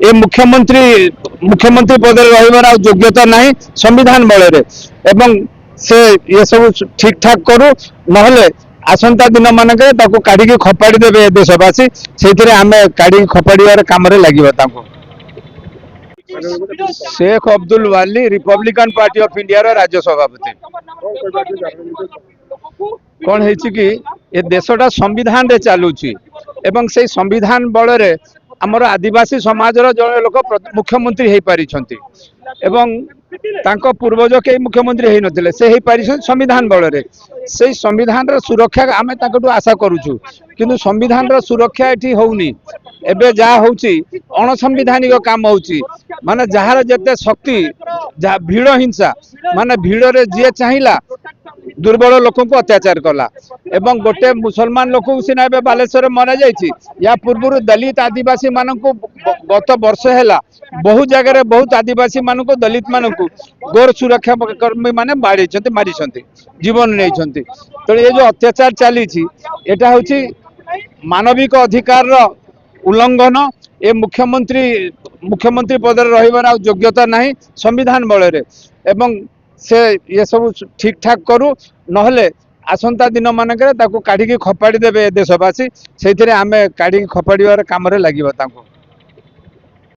ए मुख्यमंत्री पद रही योग्यता नहीं संविधान बल से ये सब ठीक ठाक करू ना आसंता दिन मानक काढ़ी खपाड़ी देवे देशवासी से आम काढ़ी खपाड़ार कम लगे। शेख अब्दुल वाली रिपब्लिकन पार्टी ऑफ इंडिया राज्य सभापति कौन है कि ये देशटा संविधान रे चलुची एवं से संविधान बल रे आमर आदिवासी समाज जड़े लोक मुख्यमंत्री हो पारी एवं तांको पूर्वज कई मुख्यमंत्री हो नथिले से हो पारी संविधान बल रे से संविधान रा सुरक्षा आमे ताकटू आशा करूछु किंतु संविधान रा सुरक्षा एठी होउनी एबे जा होउची अणसंविधानिक काम होउची माने जहार जते शक्ति भीड़ हिंसा माने भीड़ रे जे चाहिला दुर्बल लोक को अत्याचार कला एवं गोटे मुसलमान लोक सीना ए बालेश्वर मरा जाइए या पूर्व दलित आदिवासी मान को गत वर्ष है बहु जगह बहुत आदिवासी मान को दलित मान को गोर सुरक्षा कर्मी माने मारी जीवन नहीं तो ये जो अत्याचार चली एटा हूँ मानविक अधिकार उल्लंघन ए मुख्यमंत्री पद रही योग्यता नहीं संविधान बल से ये सब ठीक ठाक करू ना आसंता दिन मानक काढ़ी खपाड़ी देवे देशवासी से आम काढ़ी खपाड़ार कम लगे।